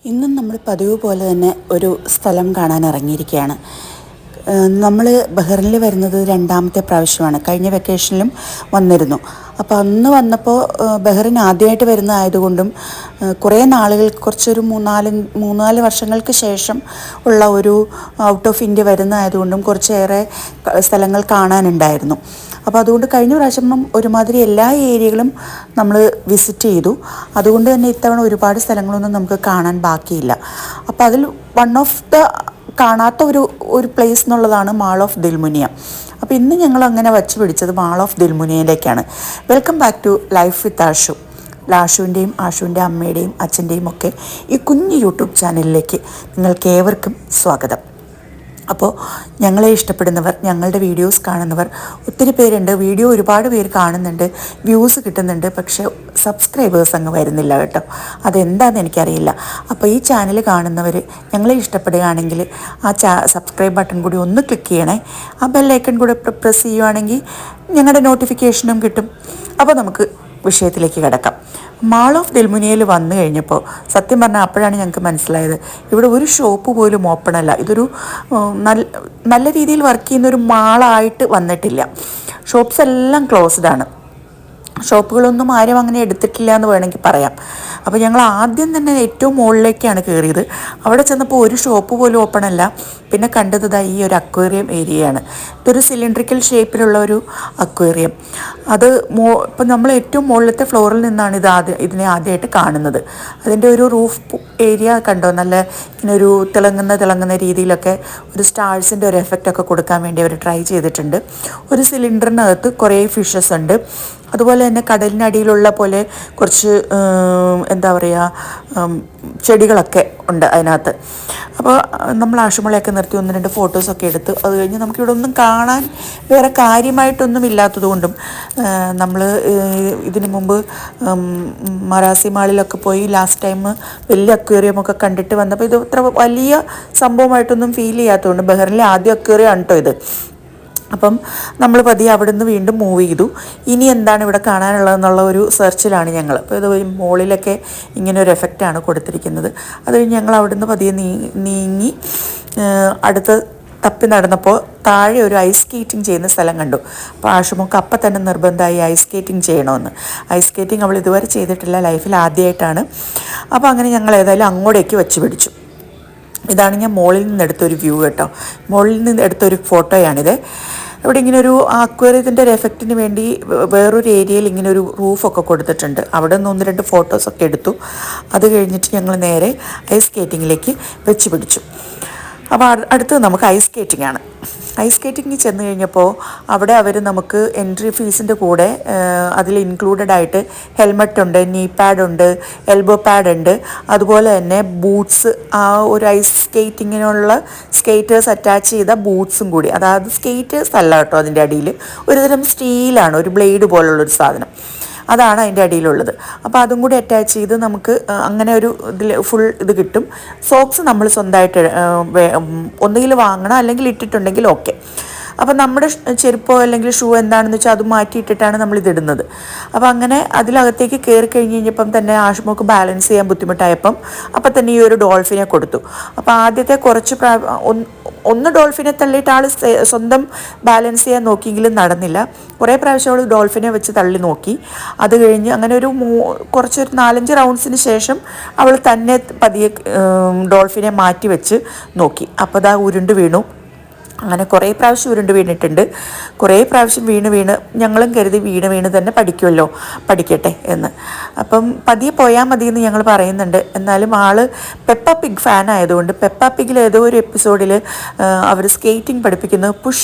ഇന്നും നമ്മൾ പതിവ് പോലെ തന്നെ ഒരു സ്ഥലം കാണാൻ ഇറങ്ങിയിരിക്കുകയാണ്. നമ്മൾ ബഹ്റിനിൽ വരുന്നത് രണ്ടാമത്തെ പ്രാവശ്യമാണ്. കഴിഞ്ഞ വെക്കേഷനിലും വന്നിരുന്നു. അപ്പോൾ അന്ന് വന്നപ്പോൾ ബഹ്റിൻ ആദ്യമായിട്ട് വരുന്നതായതുകൊണ്ടും കുറേ നാളുകൾ കുറച്ചൊരു മൂന്നാല് വർഷങ്ങൾക്ക് ശേഷം ഉള്ള ഒരു ഔട്ട് ഓഫ് ഇന്ത്യ വരുന്നതായതുകൊണ്ടും കുറച്ചേറെ സ്ഥലങ്ങൾ കാണാനുണ്ടായിരുന്നു. അപ്പോൾ അതുകൊണ്ട് കഴിഞ്ഞ പ്രാവശ്യം ഒരുമാതിരി എല്ലാ ഏരിയകളും നമ്മൾ വിസിറ്റ് ചെയ്തു. അതുകൊണ്ട് തന്നെ ഇത്തവണ ഒരുപാട് സ്ഥലങ്ങളൊന്നും നമുക്ക് കാണാൻ ബാക്കിയില്ല. അപ്പോൾ അതിൽ വൺ ഓഫ് ദ കാണാത്ത ഒരു പ്ലേസ് എന്നുള്ളതാണ് മാൾ ഓഫ് ദിൽമുനിയ. അപ്പോൾ ഇന്ന് ഞങ്ങൾ അങ്ങനെ വച്ച് പിടിച്ചത് മാൾ ഓഫ് ദിൽമുനിയയിലേക്കാണ്. Welcome back to life with Ashu. ലാഷുവിൻ്റെയും ആഷുവിൻ്റെ അമ്മയുടെയും അച്ഛൻ്റെയും ഒക്കെ ഈ കുഞ്ഞു യൂട്യൂബ് ചാനലിലേക്ക് നിങ്ങൾക്ക് ഏവർക്കും സ്വാഗതം. അപ്പോൾ ഞങ്ങളെ ഇഷ്ടപ്പെടുന്നവർ, ഞങ്ങളുടെ വീഡിയോസ് കാണുന്നവർ ഒത്തിരി പേരുണ്ട്. വീഡിയോ ഒരുപാട് പേര് കാണുന്നുണ്ട്, വ്യൂസ് കിട്ടുന്നുണ്ട്, പക്ഷേ സബ്സ്ക്രൈബേഴ്സ് അങ്ങ് വരുന്നില്ല കേട്ടോ. അതെന്താണെന്ന് എനിക്കറിയില്ല. അപ്പോൾ ഈ ചാനൽ കാണുന്നവർ ഞങ്ങളെ ഇഷ്ടപ്പെടുകയാണെങ്കിൽ സബ്സ്ക്രൈബ് ബട്ടൺ കൂടി ഒന്ന് ക്ലിക്ക് ചെയ്യണേ. ആ ബെല്ലൈക്കൺ കൂടെ പ്രസ് ചെയ്യുകയാണെങ്കിൽ ഞങ്ങളുടെ നോട്ടിഫിക്കേഷനും കിട്ടും. അപ്പോൾ നമുക്ക് വിഷയത്തിലേക്ക് കിടക്കാം. മാൾ ഓഫ് ദിൽമുനിയയിൽ വന്നു കഴിഞ്ഞപ്പോൾ സത്യം പറഞ്ഞാൽ അപ്പോഴാണ് ഞങ്ങൾക്ക് മനസ്സിലായത് ഇവിടെ ഒരു ഷോപ്പ് പോലും ഓപ്പൺ അല്ല. ഇതൊരു നല്ല രീതിയിൽ വർക്ക് ചെയ്യുന്ന ഒരു മാളായിട്ട് വന്നിട്ടില്ല. ഷോപ്സ് എല്ലാം ക്ലോസ്ഡ് ആണ്. ഷോപ്പുകളൊന്നും ആരും അങ്ങനെ എടുത്തിട്ടില്ല എന്ന് വേണമെങ്കിൽ പറയാം. അപ്പോൾ ഞങ്ങൾ ആദ്യം തന്നെ ഏറ്റവും മുകളിലേക്കാണ് കയറിയത്. അവിടെ ചെന്നപ്പോൾ ഒരു ഷോപ്പ് പോലും ഓപ്പൺ അല്ല. പിന്നെ കണ്ടത് ഈ ഒരു അക്വേറിയം ഏരിയയാണ്. ഇതൊരു സിലിണ്ട്രിക്കൽ ഷേപ്പിലുള്ള ഒരു അക്വേറിയം. അത് ഇപ്പം നമ്മൾ ഏറ്റവും മുകളിലത്തെ ഫ്ലോറിൽ നിന്നാണ് ഇതിനെ ആദ്യമായിട്ട് കാണുന്നത്. അതിൻ്റെ ഒരു റൂഫ് ഏരിയ കണ്ടോ, നല്ല ഇങ്ങനെ ഒരു തിളങ്ങുന്ന രീതിയിലൊക്കെ ഒരു സ്റ്റാർസിൻ്റെ ഒരു എഫക്റ്റൊക്കെ കൊടുക്കാൻ വേണ്ടി അവർ ട്രൈ ചെയ്തിട്ടുണ്ട്. ഒരു സിലിണ്ടറിനകത്ത് കുറേ ഫിഷസ് ഉണ്ട്. അതുപോലെ തന്നെ കടലിനടിയിലുള്ള പോലെ കുറച്ച് എന്താ പറയുക, ചെടികളൊക്കെ ഉണ്ട് അതിനകത്ത്. അപ്പോൾ നമ്മൾ ആഷുമളയൊക്കെ നിർത്തി 1-2 ഫോട്ടോസൊക്കെ എടുത്ത് അത് കഴിഞ്ഞ് നമുക്കിവിടെ ഒന്നും കാണാൻ വേറെ കാര്യമായിട്ടൊന്നും ഇല്ലാത്തതുകൊണ്ടും നമ്മൾ ഇതിനു മുമ്പ് മറാസി മാളിലൊക്കെ പോയി ലാസ്റ്റ് ടൈം വലിയ അക്വേറിയമൊക്കെ കണ്ടിട്ട് വന്നപ്പോൾ ഇത് അത്ര വലിയ സംഭവമായിട്ടൊന്നും ഫീൽ ചെയ്യാത്തതുകൊണ്ട് ബഹ്റിനിലെ ആദ്യ അക്വേറിയം ആണ് കേട്ടോ ഇത്. അപ്പം നമ്മൾ പതിയെ അവിടെ നിന്ന് വീണ്ടും മൂവ് ചെയ്തു. ഇനി എന്താണ് ഇവിടെ കാണാനുള്ളതെന്നുള്ള ഒരു സെർച്ചിലാണ് ഞങ്ങൾ. അപ്പോൾ ഇത് മുകളിലൊക്കെ ഇങ്ങനെ ഒരു എഫക്റ്റാണ് കൊടുത്തിരിക്കുന്നത്. അത് കഴിഞ്ഞ് ഞങ്ങൾ അവിടെ നിന്ന് പതിയെ നീങ്ങി അടുത്ത് തപ്പി നടന്നപ്പോൾ താഴെ ഒരു ഐസ് സ്കേറ്റിംഗ് ചെയ്യുന്ന സ്ഥലം കണ്ടു. അപ്പോൾ ആഷുമോക്ക് അപ്പം തന്നെ നിർബന്ധമായി ഐസ് സ്കേറ്റിംഗ് ചെയ്യണമെന്ന്. ഐസ് സ്കേറ്റിംഗ് അവൾ ഇതുവരെ ചെയ്തിട്ടില്ല, ലൈഫിൽ ആദ്യമായിട്ടാണ്. അപ്പോൾ അങ്ങനെ ഞങ്ങൾ ഏതായാലും അങ്ങോട്ടേക്ക് വെച്ച് പിടിച്ചു. ഇതാണ് ഞാൻ മുകളിൽ നിന്ന് എടുത്തൊരു വ്യൂ കേട്ടോ. മുകളിൽ നിന്ന് എടുത്തൊരു ഫോട്ടോയാണിത്. ഇവിടെ ഇങ്ങനെ ഒരു അക്വേറിയത്തിൻ്റെ ഒരു എഫക്റ്റിന് വേണ്ടി വേറൊരു ഏരിയയിൽ ഇങ്ങനെ ഒരു റൂഫൊക്കെ കൊടുത്തിട്ടുണ്ട്. അവിടെ നിന്ന് 1-2 ഫോട്ടോസൊക്കെ എടുത്തു. അത് കഴിഞ്ഞിട്ട് ഞങ്ങൾ നേരെ ഐസ് സ്കേറ്റിങ്ങിലേക്ക് വെച്ച് പിടിച്ചു. അപ്പോൾ അടുത്തത് നമുക്ക് ഐസ് സ്കേറ്റിംഗ് ആണ്. ഐസ് സ്കേറ്റിങ്ങിൽ ചെന്ന് കഴിഞ്ഞപ്പോൾ അവിടെ അവർ നമുക്ക് എൻട്രി ഫീസിൻ്റെ കൂടെ അതിൽ ഇൻക്ലൂഡഡ് ആയിട്ട് ഹെൽമെറ്റ് ഉണ്ട്, നീ പാഡ് ഉണ്ട്, എൽബോ പാഡ് ഉണ്ട്, അതുപോലെ തന്നെ ബൂട്ട്സ്, ആ ഒരു ഐസ് സ്കേറ്റിങ്ങിനുള്ള സ്കേറ്റേഴ്സ് അറ്റാച്ച് ചെയ്ത ബൂട്ട്സും കൂടി. അതായത് സ്കേറ്റേഴ്സ് അല്ല കേട്ടോ, അതിൻ്റെ അടിയിൽ ഒരുതരം സ്റ്റീലാണ്, ഒരു ബ്ലേഡ് പോലുള്ളൊരു സാധനം, അതാണ് അതിൻ്റെ അടിയിലുള്ളത്. അപ്പോൾ അതും കൂടി അറ്റാച്ച് ചെയ്ത് നമുക്ക് അങ്ങനെ ഒരു ഇതിൽ ഫുൾ ഇത് കിട്ടും. സോക്സ് നമ്മൾ സ്വന്തമായിട്ട് ഒന്നുകിൽ വാങ്ങണം, അല്ലെങ്കിൽ ഇട്ടിട്ടുണ്ടെങ്കിൽ ഓക്കെ. അപ്പോൾ നമ്മുടെ ചെരുപ്പോ അല്ലെങ്കിൽ ഷൂ എന്താണെന്ന് വെച്ചാൽ അത് മാറ്റിയിട്ടിട്ടാണ് നമ്മളിതിടുന്നത്. അപ്പോൾ അങ്ങനെ അതിലകത്തേക്ക് കയറി കഴിഞ്ഞപ്പം തന്നെ ആഷുമോക്ക് ബാലൻസ് ചെയ്യാൻ ബുദ്ധിമുട്ടായപ്പം അപ്പം തന്നെ ഈ ഒരു ഡോൾഫിനെ കൊടുത്തു. അപ്പോൾ ആദ്യത്തെ കുറച്ച് ഒന്ന് ഡോൾഫിനെ തള്ളിയിട്ട് ആൾ സ്വന്തം ബാലൻസ് ചെയ്യാൻ നോക്കിയെങ്കിലും നടന്നില്ല. കുറേ പ്രാവശ്യം അവൾ ഡോൾഫിനെ വെച്ച് തള്ളി നോക്കി. അത് കഴിഞ്ഞ് അങ്ങനെ ഒരു കുറച്ചൊരു 4-5 റൗണ്ട്സിന് ശേഷം അവൾ തന്നെ പതിയെ ഡോൾഫിനെ മാറ്റി വെച്ച് നോക്കി. അപ്പോൾ അതാ ഉരുണ്ട് വീണു. അങ്ങനെ കുറേ പ്രാവശ്യം ഉരുണ്ട് വീണിട്ടുണ്ട്. കുറേ പ്രാവശ്യം വീണ് ഞങ്ങളും കരുതി വീണ് തന്നെ പഠിക്കട്ടെ എന്ന്. അപ്പം പതിയെ പോയാൽ മതി എന്ന് ഞങ്ങൾ പറയുന്നുണ്ട്. എന്നാലും ആൾ പെപ്പ പിഗ് ഫാൻ ആയതുകൊണ്ട് പെപ്പ പിഗിൽ ഏതോ ഒരു എപ്പിസോഡിൽ അവർ സ്കേറ്റിംഗ് പഠിപ്പിക്കുന്നത്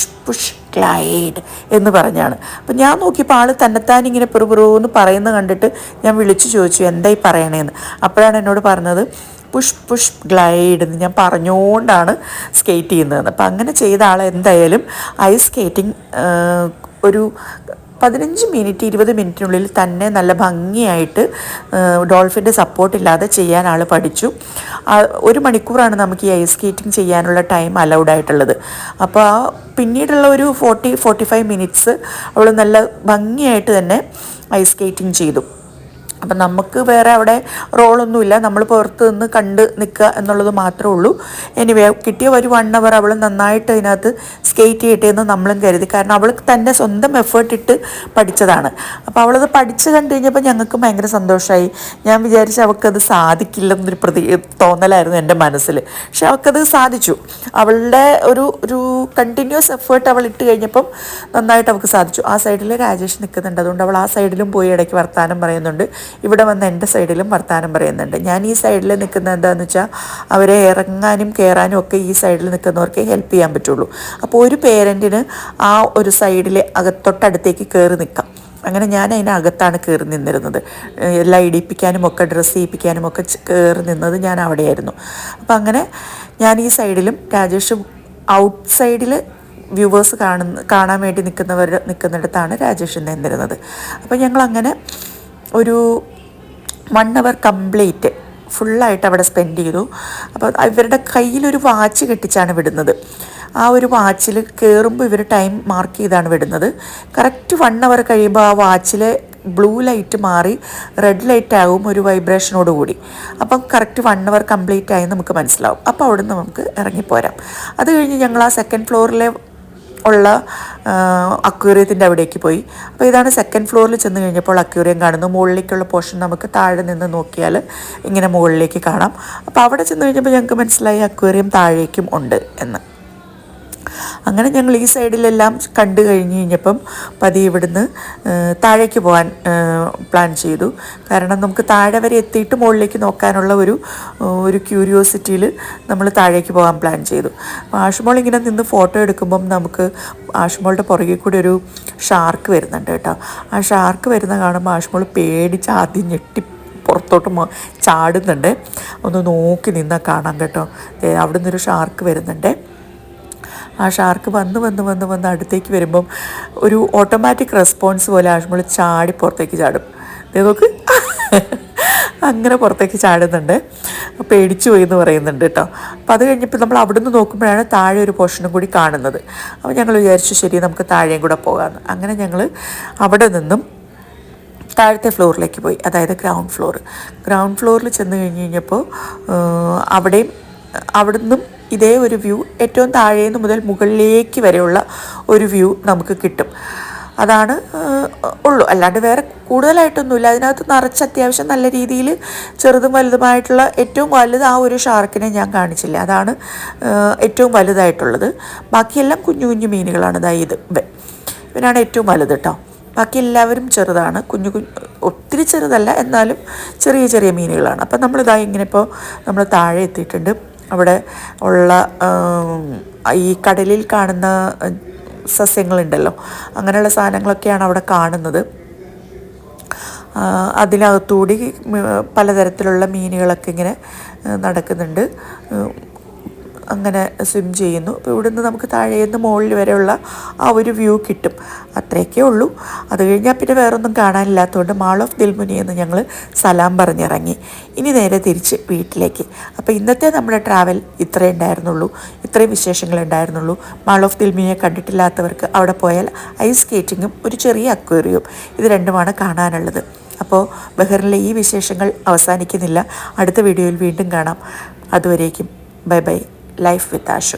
പുഷ് ഗ്ലൈഡ് എന്ന് പറഞ്ഞാണ്. അപ്പം ഞാൻ നോക്കിയപ്പോൾ ആൾ തന്നെത്താൻ ഇങ്ങനെ പെറുപെറുന്ന് പറയുന്നത് കണ്ടിട്ട് ഞാൻ വിളിച്ചു ചോദിച്ചു എന്തായി പറയണേന്ന്. അപ്പോഴാണ് എന്നോട് പറഞ്ഞത് പുഷ് ഗ്ലൈഡ് എന്ന്. ഞാൻ പറഞ്ഞുകൊണ്ടാണ് സ്കേറ്റ് ചെയ്യുന്നതെന്ന്. അപ്പം അങ്ങനെ ചെയ്ത ആൾ എന്തായാലും ഐസ് സ്കേറ്റിംഗ് ഒരു 15 മിനിറ്റ് 20 മിനിറ്റിനുള്ളിൽ തന്നെ നല്ല ഭംഗിയായിട്ട് ഡോൾഫിൻ്റെ സപ്പോർട്ടില്ലാതെ ചെയ്യാൻ ആൾ പഠിച്ചു. 1 മണിക്കൂറാണ് നമുക്ക് ഈ ഐസ് സ്കേറ്റിംഗ് ചെയ്യാനുള്ള ടൈം അലൗഡ് ആയിട്ടുള്ളത്. അപ്പോൾ പിന്നീടുള്ള ഒരു 40-45 മിനിറ്റ്സ് അവൾ നല്ല ഭംഗിയായിട്ട് തന്നെ ഐസ് സ്കേറ്റിംഗ് ചെയ്തു. അപ്പം നമുക്ക് വേറെ അവിടെ റോളൊന്നുമില്ല, നമ്മൾ പുറത്ത് നിന്ന് കണ്ട് നിൽക്കുക എന്നുള്ളത് മാത്രമേ ഉള്ളൂ. എനിവേ കിട്ടിയ ഒരു 1 അവർ അവൾ നന്നായിട്ട് അതിനകത്ത് സ്കേറ്റ് ചെയ്യട്ടെ എന്ന് നമ്മളും കരുതി. കാരണം അവൾ തന്നെ സ്വന്തം എഫേർട്ട് ഇട്ട് പഠിച്ചതാണ്. അപ്പോൾ അവളത് പഠിച്ച് കണ്ടു കഴിഞ്ഞപ്പോൾ ഞങ്ങൾക്ക് ഭയങ്കര സന്തോഷമായി. ഞാൻ വിചാരിച്ചു അവൾക്കത് സാധിക്കില്ലെന്നൊരു തോന്നലായിരുന്നു എൻ്റെ മനസ്സിൽ. പക്ഷെ അവൾക്കത് സാധിച്ചു. അവളുടെ ഒരു കണ്ടിന്യൂസ് എഫേർട്ട് അവൾ ഇട്ട് കഴിഞ്ഞപ്പം നന്നായിട്ട് അവൾക്ക് സാധിച്ചു. ആ സൈഡിൽ രാജേഷ് നിൽക്കുന്നുണ്ട്, അതുകൊണ്ട് അവൾ ആ സൈഡിലും പോയി ഇടയ്ക്ക് വർത്താനം പറയുന്നുണ്ട്. ഇവിടെ വന്ന് എൻ്റെ സൈഡിലും വർത്താനം പറയുന്നുണ്ട്. ഞാൻ ഈ സൈഡിൽ നിൽക്കുന്നത് എന്താണെന്ന് വെച്ചാൽ അവരെ ഇറങ്ങാനും കയറാനും ഒക്കെ ഈ സൈഡിൽ നിൽക്കുന്നവർക്ക് ഹെൽപ്പ് ചെയ്യാൻ പറ്റുള്ളൂ. അപ്പോൾ ഒരു പേരൻറ്റിന് ആ ഒരു സൈഡിൽ തൊട്ടടുത്തേക്ക് കയറി നിൽക്കാം. അങ്ങനെ ഞാൻ അതിനകത്താണ് കയറി നിന്നിരുന്നത്. എല്ലാം ഇടിപ്പിക്കാനും ഒക്കെ ഡ്രസ്സ് ചെയ്യിപ്പിക്കാനും ഒക്കെ കയറി നിന്നത് ഞാൻ അവിടെയായിരുന്നു. അപ്പം അങ്ങനെ ഞാൻ ഈ സൈഡിലും രാജേഷ് ഔട്ട് സൈഡിൽ വ്യൂവേഴ്സ് കാണാൻ വേണ്ടി നിൽക്കുന്നിടത്താണ് രാജേഷ് നിന്നിരുന്നത്. അപ്പോൾ ഞങ്ങളങ്ങനെ ഒരു 1 അവർ കംപ്ലീറ്റ് ഫുള്ളായിട്ട് അവിടെ സ്പെൻഡ് ചെയ്തു. അപ്പോൾ ഇവരുടെ കയ്യിലൊരു വാച്ച് കെട്ടിച്ചാണ് വിടുന്നത്. ആ ഒരു വാച്ചിൽ കയറുമ്പോൾ ഇവർ ടൈം മാർക്ക് ചെയ്താണ് വിടുന്നത്. കറക്റ്റ് 1 അവർ കഴിയുമ്പോൾ ആ വാച്ചിൽ ബ്ലൂ ലൈറ്റ് മാറി റെഡ് ലൈറ്റ് ആവും ഒരു വൈബ്രേഷനോട് കൂടി. അപ്പം കറക്റ്റ് 1 അവർ കംപ്ലീറ്റ് ആയി നമുക്ക് മനസ്സിലാവും. അപ്പോൾ അവിടെ നിന്ന് നമുക്ക് ഇറങ്ങിപ്പോരാം. അത് കഴിഞ്ഞ് ഞങ്ങൾ ആ 2nd ഫ്ലോറിലെ ഉള്ള അക്വേറിയത്തിൻ്റെ അവിടേക്ക് പോയി. അപ്പോൾ ഇതാണ് 2nd ഫ്ലോറിൽ ചെന്ന് കഴിഞ്ഞപ്പോൾ അക്വേറിയം കാണുന്നു. മുകളിലേക്കുള്ള പോർഷൻ നമുക്ക് താഴെ നിന്ന് നോക്കിയാൽ ഇങ്ങനെ മുകളിലേക്ക് കാണാം. അപ്പോൾ അവിടെ ചെന്ന് കഴിഞ്ഞപ്പോൾ ഞങ്ങൾക്ക് മനസ്സിലായി അക്വേറിയം താഴേക്കും ഉണ്ട് എന്ന്. അങ്ങനെ ഞങ്ങൾ ഈ സൈഡിലെല്ലാം കണ്ടു കഴിഞ്ഞ് കഴിഞ്ഞപ്പം പതിയെ ഇവിടുന്ന് താഴേക്ക് പോകാൻ പ്ലാൻ ചെയ്തു. കാരണം നമുക്ക് താഴെ വരെ എത്തിയിട്ട് മുകളിലേക്ക് നോക്കാനുള്ള ഒരു ക്യൂരിയോസിറ്റിയിൽ നമ്മൾ താഴേക്ക് പോകാൻ പ്ലാൻ ചെയ്തു. ആഷ്മോൾ ഇങ്ങനെ നിന്ന് ഫോട്ടോ എടുക്കുമ്പം നമുക്ക് ആഷ്മോളുടെ പുറകിൽ കൂടി ഒരു ഷാർക്ക് വരുന്നുണ്ട് കേട്ടോ. ആ ഷാർക്ക് വരുന്ന കാണുമ്പോൾ ആഷ്മോൾ പേടിച്ച് ആദ്യം ഞെട്ടി പുറത്തോട്ട് ചാടുന്നുണ്ട്. ഒന്ന് നോക്കി നിന്നാൽ കാണാം കേട്ടോ. അവിടെ നിന്നൊരു ഷാർക്ക് വരുന്നുണ്ട്. ആ ഷാർക്ക് വന്ന് അടുത്തേക്ക് വരുമ്പം ഒരു ഓട്ടോമാറ്റിക് റെസ്പോൺസ് പോലെ ആഷ്മോൾ ചാടി പുറത്തേക്ക് ചാടും. നോക്ക് അങ്ങനെ പുറത്തേക്ക് ചാടുന്നുണ്ട്. പേടിച്ചു പോയി എന്ന് പറയുന്നുണ്ട് കേട്ടോ. അപ്പോൾ അത് കഴിഞ്ഞപ്പോൾ നമ്മൾ അവിടെ നിന്ന് നോക്കുമ്പോഴാണ് താഴെ ഒരു പോർഷനും കൂടി കാണുന്നത്. അപ്പോൾ ഞങ്ങൾ വിചാരിച്ചു ശരി നമുക്ക് താഴെയും കൂടെ പോകാമെന്ന്. അങ്ങനെ ഞങ്ങൾ അവിടെ നിന്നും താഴത്തെ ഫ്ലോറിലേക്ക് പോയി, അതായത് ഗ്രൗണ്ട് ഫ്ലോറിൽ ചെന്ന് കഴിഞ്ഞപ്പോൾ അവിടുന്നും ഇതേ ഒരു വ്യൂ ഏറ്റവും താഴേന്ന് മുതൽ മുകളിലേക്ക് വരെയുള്ള ഒരു വ്യൂ നമുക്ക് കിട്ടും. അതാണ് ഉള്ളൂ, അല്ലാണ്ട് വേറെ കൂടുതലായിട്ടൊന്നുമില്ല. അതിനകത്ത് നിറച്ച് അത്യാവശ്യം നല്ല രീതിയിൽ ചെറുതും വലുതുമായിട്ടുള്ള ഏറ്റവും വലുത് ആ ഒരു ഷാർക്കിനെ ഞാൻ കാണിച്ചില്ല, അതാണ് ഏറ്റവും വലുതായിട്ടുള്ളത്. ബാക്കിയെല്ലാം കുഞ്ഞു കുഞ്ഞു മീനുകളാണ്. ഇവനാണ് ഏറ്റവും വലുത് കേട്ടോ. ബാക്കി എല്ലാവരും ചെറുതാണ്, ഒത്തിരി ചെറുതല്ല, എന്നാലും ചെറിയ ചെറിയ മീനുകളാണ്. അപ്പം ഇങ്ങനെ ഇപ്പോൾ നമ്മൾ താഴെ എത്തിയിട്ടുണ്ട്. അവിടെ ഉള്ള ഈ കടലിൽ കാണുന്ന സസ്യങ്ങളുണ്ടല്ലോ, അങ്ങനെയുള്ള സാധനങ്ങളൊക്കെയാണ് അവിടെ കാണുന്നത്. അതിനകത്തുകൂടി പലതരത്തിലുള്ള മീനുകളൊക്കെ ഇങ്ങനെ നടക്കുന്നുണ്ട്, അങ്ങനെ സ്വിം ചെയ്യുന്നു. അപ്പോൾ ഇവിടുന്ന് നമുക്ക് താഴേന്ന് മുകളിൽ വരെയുള്ള ആ ഒരു വ്യൂ കിട്ടും. അത്രയൊക്കെ ഉള്ളൂ. അത് കഴിഞ്ഞാൽ പിന്നെ വേറൊന്നും കാണാനില്ലാത്തതുകൊണ്ട് മാൾ ഓഫ് ദിൽമുനി എന്ന് ഞങ്ങൾ സലാം പറഞ്ഞിറങ്ങി. ഇനി നേരെ തിരിച്ച് വീട്ടിലേക്ക്. അപ്പോൾ ഇന്നത്തെ നമ്മുടെ ട്രാവൽ ഇത്രയും വിശേഷങ്ങളുണ്ടായിരുന്നുള്ളൂ. മാൾ ഓഫ് ദിൽമുനിയെ കണ്ടിട്ടില്ലാത്തവർക്ക് അവിടെ പോയാൽ ഐസ് സ്കേറ്റിങ്ങും ഒരു ചെറിയ അക്വേറിയവും ഇത് രണ്ടുമാണ് കാണാനുള്ളത്. അപ്പോൾ ബഹറിനിലെ ഈ വിശേഷങ്ങൾ അവസാനിക്കുന്നില്ല. അടുത്ത വീഡിയോയിൽ വീണ്ടും കാണാം. അതുവരേക്കും bye bye. Life with Ashu.